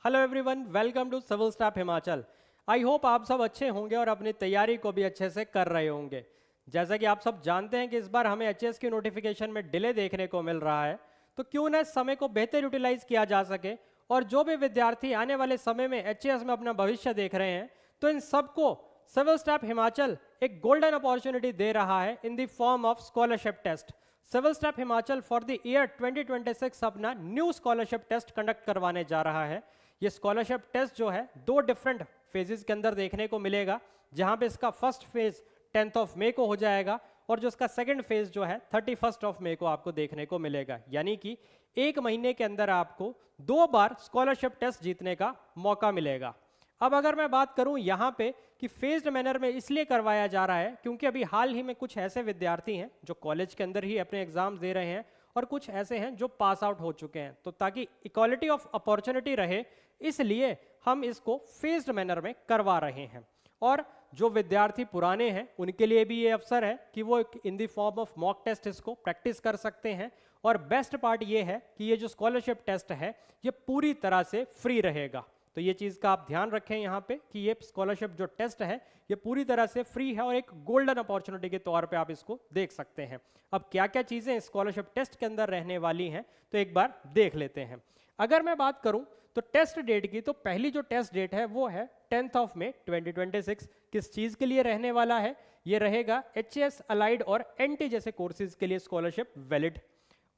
Hello everyone, welcome to civil staff Himachal. I hope आप सब अच्छे होंगे और अपनी तैयारी को भी अच्छे से कर रहे होंगे। जैसा कि आप सब जानते हैं कि इस बार हमें एचएएस की नोटिफिकेशन में डिले देखने को मिल रहा है, तो क्यों ना इस समय को बेहतर यूटिलाइज किया जा सके और जो भी विद्यार्थी आने वाले समय में एचएएस में अपना भविष्य देख रहे हैं, तो इन सबको सिविल स्टाफ हिमाचल एक गोल्डन अपॉर्चुनिटी दे रहा है in the form of scholarship test. Civil staff Himachal for the year 2026 अपना न्यू स्कॉलरशिप टेस्ट कंडक्ट करवाने जा रहा है। ये स्कॉलरशिप टेस्ट जो है दो डिफरेंट फेजेस के अंदर देखने को मिलेगा, जहां पे इसका first phase 10th of May को हो जाएगा और जो इसका सेकंड फेज जो है 31st ऑफ मई को आपको देखने को मिलेगा। यानी कि एक महीने के अंदर आपको 2 बार स्कॉलरशिप टेस्ट जीतने का मौका मिलेगा। अब अगर मैं बात करूं यहाँ पे कि फेज्ड मैनर में इसलिए करवाया जा रहा है क्योंकि अभी हाल ही में कुछ ऐसे विद्यार्थी हैं जो कॉलेज के अंदर ही अपने एग्जाम्स दे रहे हैं और कुछ ऐसे हैं जो पास आउट हो चुके हैं, तो ताकि इक्वालिटी ऑफ अपॉर्चुनिटी रहे इसलिए हम इसको फेज्ड मैनर में करवा रहे हैं। और जो विद्यार्थी पुराने हैं उनके लिए भी ये अवसर है कि वो in the form of mock test इसको प्रैक्टिस कर सकते हैं। और बेस्ट पार्ट ये है कि ये जो स्कॉलरशिप टेस्ट है ये पूरी तरह से फ्री रहेगा, तो ये चीज़ का आप ध्यान रखें यहाँ पे कि ये स्कॉलरशिप जो टेस्ट है ये पूरी तरह से फ्री है और एक गोल्डन अपॉर्चुनिटी के तौर पे आप इसको देख सकते हैं। अब क्या क्या चीज़ें स्कॉलरशिप टेस्ट के अंदर रहने वाली हैं तो एक बार देख लेते हैं। अगर मैं बात करूं तो टेस्ट डेट की, तो पहली जो टेस्ट डेट है वो है 10th ऑफ मई 2026। किस चीज़ के लिए रहने वाला है? ये रहेगा एचएएस अलाइड और एनटी जैसे कोर्सेज के लिए स्कॉलरशिप वैलिड,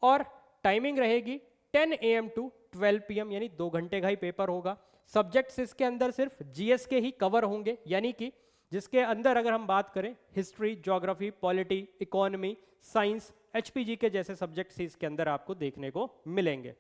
और टाइमिंग रहेगी 10 AM टू 12 PM, यानी 2 घंटे का ही पेपर होगा। सब्जेक्ट्स इसके अंदर सिर्फ जीएस के ही कवर होंगे, यानी कि जिसके अंदर अगर हम बात करें history, geography, polity, economy, science, HPG के जैसे सब्जेक्ट्स इसके अंदर आपको देखने को मिलेंगे।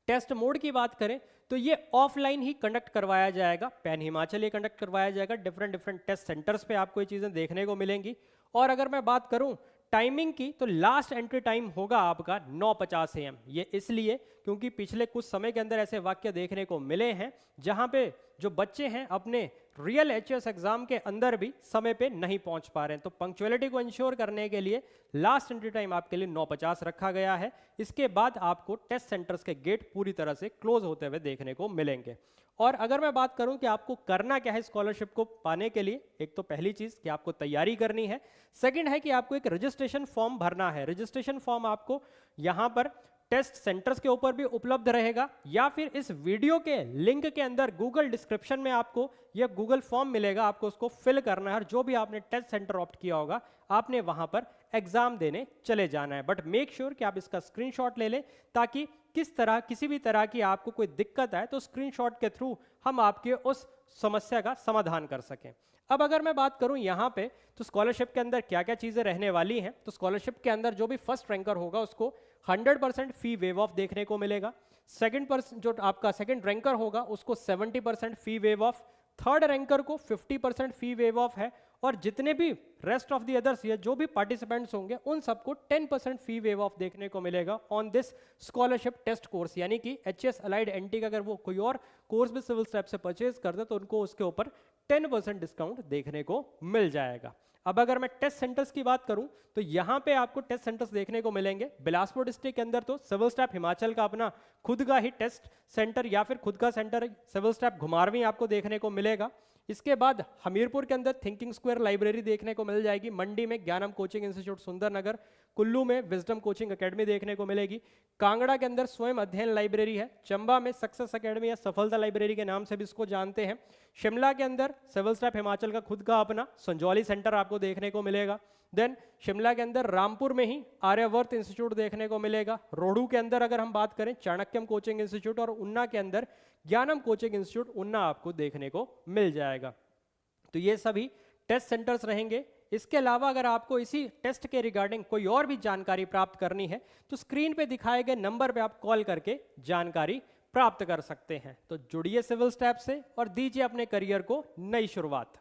टेस्ट मोड की बात करें तो ये ऑफलाइन ही कंडक्ट करवाया जाएगा, पैन हिमाचल ये कंडक्ट करवाया जाएगा। डिफरेंट टेस्ट सेंटर्स पे आपको ये चीज़ें देखने को मिलेंगी। और अगर मैं बात करूं टाइमिंग की तो लास्ट एंट्री टाइम होगा आपका 9:50 AM। ये इसलिए क्योंकि पिछले कुछ समय के अंदर ऐसे वाक्य देखने को मिले हैं जहां पे जो बच्चे हैं अपने रियल एचएस एग्जाम के अंदर भी समय पे नहीं पहुंच पा रहे हैं, तो पंक्चुअलिटी को इंश्योर करने के लिए लास्ट एंट्री टाइम आपके लिए 9:50 रखा गया है। इसके बाद आपको टेस्ट सेंटर्स के गेट पूरी तरह से क्लोज होते हुए देखने को मिलेंगे। और अगर मैं बात करूं कि आपको करना क्या है स्कॉलरशिप को पाने के लिए, एक तो पहली चीज कि आपको तैयारी करनी है, सेकंड है कि आपको एक रजिस्ट्रेशन फॉर्म भरना है। रजिस्ट्रेशन फॉर्म आपको यहां पर टेस्ट सेंटर्स के ऊपर भी उपलब्ध रहेगा या फिर इस वीडियो के लिंक के अंदर गूगल डिस्क्रिप्शन में आपको यह गूगल फॉर्म मिलेगा, आपको उसको फिल करना है और जो भी आपने टेस्ट सेंटर ऑप्ट किया होगा आपने वहां पर एग्जाम देने चले जाना है। बट मेक श्योर कि आप इसका स्क्रीनशॉट ले लें ताकि किसी भी तरह की आपको कोई दिक्कत आए तो स्क्रीनशॉट के थ्रू हम आपके उस समस्या का समाधान कर सकें। अब अगर मैं बात करूं यहाँ पे तो स्कॉलरशिप के अंदर क्या क्या चीज़ें रहने वाली हैं, तो स्कॉलरशिप के अंदर जो भी फर्स्ट रैंकर होगा उसको 100% फी वेव ऑफ देखने को मिलेगा। जो आपका सेकंड रैंकर होगा उसको 70% फी वेव ऑफ, थर्ड रैंकर को 50% फी वेव ऑफ है, और जितने भी रेस्ट ऑफ द अदर्स या जो भी पार्टिसिपेंट्स होंगे उन सबको 10% फी वेव ऑफ देखने को मिलेगा on this scholarship test course. यानी कि एचएस अलाइड एनटी का अगर वो कोई और कोर्स भी सिविल स्टेप से परचेज कर दे तो उनको उसके ऊपर 10% डिस्काउंट देखने को मिल जाएगा। अब अगर मैं टेस्ट सेंटर्स की बात करूं तो यहां पे आपको टेस्ट सेंटर्स देखने को मिलेंगे। बिलासपुर डिस्ट्रिक्ट के अंदर तो सिविल स्टाफ हिमाचल का अपना खुद का ही टेस्ट सेंटर या फिर खुद का सेंटर सिविल स्टाफ घुमारवीं आपको देखने को मिलेगा। इसके बाद हमीरपुर के अंदर थिंकिंग स्क्वायर लाइब्रेरी देखने को मिल जाएगी, मंडी में ज्ञानम कोचिंग इंस्टीट्यूट सुंदरनगर, कुल्लू में विजडम कोचिंग एकेडमी देखने को मिलेगी, कांगड़ा के अंदर स्वयं अध्ययन लाइब्रेरी है, चंबा में सक्सेस एकेडमी या सफलता लाइब्रेरी के नाम से भी इसको जानते हैं, शिमला के अंदर सिविल स्टाफ हिमाचल का खुद का अपना संजौली सेंटर आपको देखने को मिलेगा। देन शिमला के अंदर रामपुर में ही आर्यवर्त इंस्टीट्यूट देखने को मिलेगा, रोहडू के अंदर अगर हम बात करें चाणक्यम कोचिंग इंस्टीट्यूट, और उन्ना के अंदर ज्ञानम कोचिंग इंस्टीट्यूट उन्ना आपको देखने को मिल जाएगा। तो ये सभी टेस्ट सेंटर्स रहेंगे। इसके अलावा अगर आपको इसी टेस्ट के रिगार्डिंग कोई और भी जानकारी प्राप्त करनी है तो स्क्रीन पे दिखाए गए नंबर पे आप कॉल करके जानकारी प्राप्त कर सकते हैं। तो जुड़िए सिविल स्टैप से और दीजिए अपने करियर को नई शुरुआत।